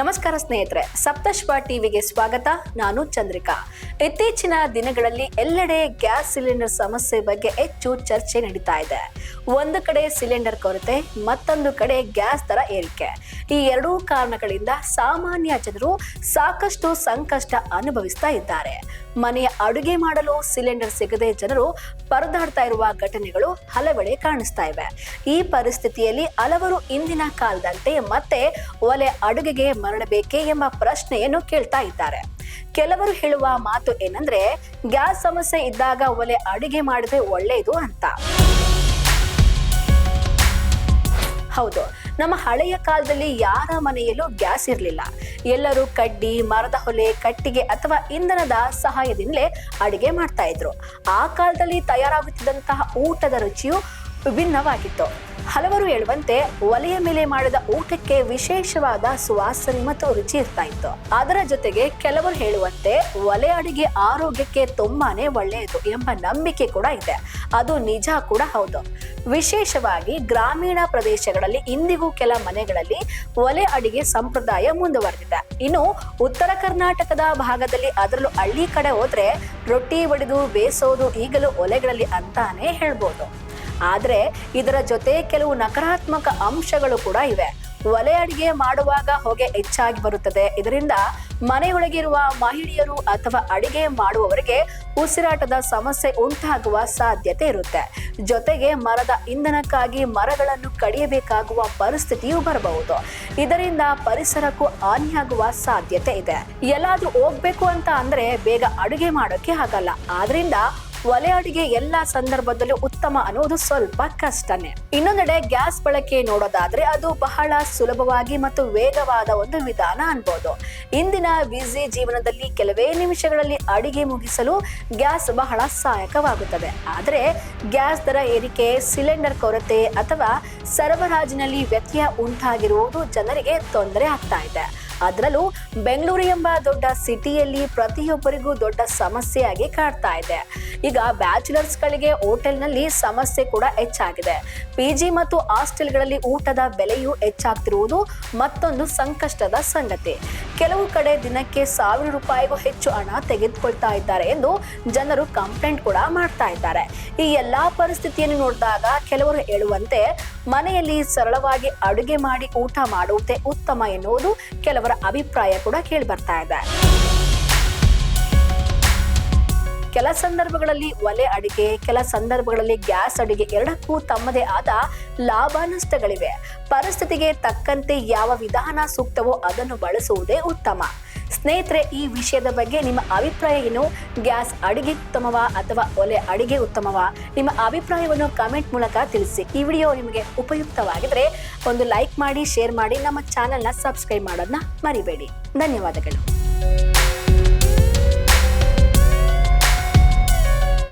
ನಮಸ್ಕಾರ ಸ್ನೇಹಿತರೆ, ಸಪ್ತಶ್ವ ಟಿವಿಗೆ ಸ್ವಾಗತ. ನಾನು ಚಂದ್ರಿಕಾ. ಇತ್ತೀಚಿನ ದಿನಗಳಲ್ಲಿ ಎಲ್ಲೆಡೆ ಗ್ಯಾಸ್ ಸಿಲಿಂಡರ್ ಸಮಸ್ಯೆ ಬಗ್ಗೆ ಹೆಚ್ಚು ಚರ್ಚೆ ನಡೀತಾ ಇದೆ. ಒಂದು ಕಡೆ ಸಿಲಿಂಡರ್ ಕೊರತೆ, ಮತ್ತೊಂದು ಕಡೆ ಗ್ಯಾಸ್ ದರ ಏರಿಕೆ. ಈ ಎರಡೂ ಕಾರಣಗಳಿಂದ ಸಾಮಾನ್ಯ ಜನರು ಸಾಕಷ್ಟು ಸಂಕಷ್ಟ ಅನುಭವಿಸ್ತಾ ಇದ್ದಾರೆ. ಮನೆಯ ಅಡುಗೆ ಮಾಡಲು ಸಿಲಿಂಡರ್ ಸಿಗದೆ ಜನರು ಪರದಾಡ್ತಾ ಇರುವ ಘಟನೆಗಳು ಹಲವೆಡೆ ಕಾಣಿಸ್ತಾ ಇವೆ. ಈ ಪರಿಸ್ಥಿತಿಯಲ್ಲಿ ಹಲವರು ಇಂದಿನ ಕಾಲದಂತೆ ಮತ್ತೆ ಒಲೆ ಅಡುಗೆಗೆ ಮರಳಬೇಕೇ ಎಂಬ ಪ್ರಶ್ನೆಯನ್ನು ಕೇಳ್ತಾ ಇದ್ದಾರೆ. ಕೆಲವರು ಹೇಳುವ ಮಾತು ಏನಂದ್ರೆ, ಗ್ಯಾಸ್ ಸಮಸ್ಯೆ ಇದ್ದಾಗ ಒಲೆ ಅಡುಗೆ ಮಾಡಿದ್ರೆ ಒಳ್ಳೆಯದು ಅಂತ. ಹೌದು, ನಮ್ಮ ಹಳೆಯ ಕಾಲದಲ್ಲಿ ಯಾರ ಮನೆಯಲ್ಲೂ ಗ್ಯಾಸ್ ಇರಲಿಲ್ಲ. ಎಲ್ಲರೂ ಕಡ್ಡಿ, ಮರದ ಹೊಲೆ, ಕಟ್ಟಿಗೆ ಅಥವಾ ಇಂಧನದ ಸಹಾಯದಿಂದಲೇ ಅಡುಗೆ ಮಾಡ್ತಾ ಇದ್ರು. ಆ ಕಾಲದಲ್ಲಿ ತಯಾರಾಗುತ್ತಿದ್ದಂತಹ ಊಟದ ರುಚಿಯು ವಿಭಿನ್ನವಾಗಿತ್ತು. ಹಲವರು ಹೇಳುವಂತೆ ಒಲೆಯ ಮೇಲೆ ಮಾಡಿದ ಊಟಕ್ಕೆ ವಿಶೇಷವಾದ ಸುವಾಸನೆ ಮತ್ತು ರುಚಿ ಇರ್ತಾ ಇತ್ತು. ಅದರ ಜೊತೆಗೆ ಕೆಲವರು ಹೇಳುವಂತೆ ಒಲೆ ಅಡುಗೆ ಆರೋಗ್ಯಕ್ಕೆ ತುಂಬಾನೇ ಒಳ್ಳೆಯದು ಎಂಬ ನಂಬಿಕೆ ಕೂಡ ಇದೆ. ಅದು ನಿಜ ಕೂಡ ಹೌದು. ವಿಶೇಷವಾಗಿ ಗ್ರಾಮೀಣ ಪ್ರದೇಶಗಳಲ್ಲಿ ಇಂದಿಗೂ ಕೆಲ ಮನೆಗಳಲ್ಲಿ ಒಲೆ ಅಡುಗೆ ಸಂಪ್ರದಾಯ ಮುಂದುವರೆದಿದೆ. ಇನ್ನು ಉತ್ತರ ಕರ್ನಾಟಕದ ಭಾಗದಲ್ಲಿ, ಅದರಲ್ಲೂ ಹಳ್ಳಿ ಕಡೆ ಹೋದ್ರೆ ರೊಟ್ಟಿ ಒಡೆದು ಬೇಯಿಸೋದು ಈಗಲೂ ಒಲೆಗಳಲ್ಲಿ ಅಂತಾನೆ ಹೇಳ್ಬೋದು. ಆದ್ರೆ ಇದರ ಜೊತೆ ಕೆಲವು ನಕಾರಾತ್ಮಕ ಅಂಶಗಳು ಕೂಡ ಇವೆ. ಒಲೆ ಅಡುಗೆ ಮಾಡುವಾಗ ಹೊಗೆ ಹೆಚ್ಚಾಗಿ ಬರುತ್ತದೆ. ಇದರಿಂದ ಮನೆಯೊಳಗಿರುವ ಮಹಿಳೆಯರು ಅಥವಾ ಅಡುಗೆ ಮಾಡುವವರಿಗೆ ಉಸಿರಾಟದ ಸಮಸ್ಯೆ ಉಂಟಾಗುವ ಸಾಧ್ಯತೆ ಇರುತ್ತೆ. ಜೊತೆಗೆ ಮರದ ಇಂಧನಕ್ಕಾಗಿ ಮರಗಳನ್ನು ಕಡಿಯಬೇಕಾಗುವ ಪರಿಸ್ಥಿತಿಯೂ ಬರಬಹುದು. ಇದರಿಂದ ಪರಿಸರಕ್ಕೂ ಹಾನಿಯಾಗುವ ಸಾಧ್ಯತೆ ಇದೆ. ಎಲ್ಲಾದ್ರೂ ಹೋಗ್ಬೇಕು ಅಂತ ಅಂದ್ರೆ ಬೇಗ ಅಡುಗೆ ಮಾಡೋಕೆ ಆಗಲ್ಲ. ಆದ್ರಿಂದ ಒಲೆ ಅಡುಗೆ ಎಲ್ಲಾ ಸಂದರ್ಭದಲ್ಲೂ ಉತ್ತಮ ಅನ್ನೋದು ಸ್ವಲ್ಪ ಕಷ್ಟನೇ. ಇನ್ನೊಂದೆಡೆ ಗ್ಯಾಸ್ ಬಳಕೆ ನೋಡೋದಾದ್ರೆ ಅದು ಬಹಳ ಸುಲಭವಾಗಿ ಮತ್ತು ವೇಗವಾದ ಒಂದು ವಿಧಾನ ಅನ್ಬೋದು. ಇಂದಿನ ಬ್ಯುಸಿ ಜೀವನದಲ್ಲಿ ಕೆಲವೇ ನಿಮಿಷಗಳಲ್ಲಿ ಅಡುಗೆ ಮುಗಿಸಲು ಗ್ಯಾಸ್ ಬಹಳ ಸಹಾಯಕವಾಗುತ್ತದೆ. ಆದರೆ ಗ್ಯಾಸ್ ದರ ಏರಿಕೆ, ಸಿಲಿಂಡರ್ ಕೊರತೆ ಅಥವಾ ಸರಬರಾಜಿನಲ್ಲಿ ವ್ಯತ್ಯಯ ಉಂಟಾಗಿರುವುದು ಜನರಿಗೆ ತೊಂದರೆ ಆಗ್ತಾ ಇದೆ. ಅದರಲ್ಲೂ ಬೆಂಗಳೂರು ಎಂಬ ದೊಡ್ಡ ಸಿಟಿಯಲ್ಲಿ ಪ್ರತಿಯೊಬ್ಬರಿಗೂ ದೊಡ್ಡ ಸಮಸ್ಯೆಯಾಗಿ ಕಾಡ್ತಾ ಇದೆ. ಈಗ ಬ್ಯಾಚುಲರ್ಸ್ಗಳಿಗೆ ಹೋಟೆಲ್ನಲ್ಲಿ ಸಮಸ್ಯೆ ಕೂಡ ಹೆಚ್ಚಾಗಿದೆ. ಪಿಜಿ ಮತ್ತು ಹಾಸ್ಟೆಲ್ಗಳಲ್ಲಿ ಊಟದ ಬೆಲೆಯೂ ಹೆಚ್ಚಾಗ್ತಿರುವುದು ಮತ್ತೊಂದು ಸಂಕಷ್ಟದ ಸಂಗತಿ. ಕೆಲವು ಕಡೆ ದಿನಕ್ಕೆ 1000 ರೂಪಾಯಿಗೂ ಹೆಚ್ಚು ಹಣ ತೆಗೆದುಕೊಳ್ತಾ ಇದ್ದಾರೆ ಎಂದು ಜನರು ಕಂಪ್ಲೇಂಟ್ ಕೂಡ ಮಾಡ್ತಾ ಇದ್ದಾರೆ. ಈ ಎಲ್ಲಾ ಪರಿಸ್ಥಿತಿಯನ್ನು ನೋಡಿದಾಗ ಕೆಲವರು ಹೇಳುವಂತೆ ಮನೆಯಲ್ಲಿ ಸರಳವಾಗಿ ಅಡುಗೆ ಮಾಡಿ ಊಟ ಮಾಡುವುದೇ ಉತ್ತಮ ಎನ್ನುವುದು ಕೆಲವರ ಅಭಿಪ್ರಾಯ ಕೂಡ ಕೇಳಿ ಬರ್ತಾ ಇದೆ. ಕೆಲ ಸಂದರ್ಭಗಳಲ್ಲಿ ಒಲೆ ಅಡುಗೆ, ಕೆಲ ಸಂದರ್ಭಗಳಲ್ಲಿ ಗ್ಯಾಸ್ ಅಡುಗೆ ಎರಡಕ್ಕೂ ತಮ್ಮದೇ ಆದ ಲಾಭ ನಷ್ಟಗಳಿವೆ. ಪರಿಸ್ಥಿತಿಗೆ ತಕ್ಕಂತೆ ಯಾವ ವಿಧಾನ ಸೂಕ್ತವೋ ಅದನ್ನು ಬಳಸುವುದೇ ಉತ್ತಮ. ಸ್ನೇಹಿತರೆ, ಈ ವಿಷಯದ ಬಗ್ಗೆ ನಿಮ್ಮ ಅಭಿಪ್ರಾಯ ಏನು? ಗ್ಯಾಸ್ ಅಡುಗೆ ಉತ್ತಮವಾ ಅಥವಾ ಒಲೆ ಅಡುಗೆ ಉತ್ತಮವಾ? ನಿಮ್ಮ ಅಭಿಪ್ರಾಯವನ್ನು ಕಾಮೆಂಟ್ ಮೂಲಕ ತಿಳಿಸಿ. ಈ ವಿಡಿಯೋ ನಿಮಗೆ ಉಪಯುಕ್ತವಾಗಿದ್ರೆ ಒಂದು ಲೈಕ್ ಮಾಡಿ, ಶೇರ್ ಮಾಡಿ, ನಮ್ಮ ಚಾನೆಲ್ನ ಸಬ್ಸ್ಕ್ರೈಬ್ ಮಾಡೋದನ್ನ ಮರಿಬೇಡಿ. ಧನ್ಯವಾದಗಳು.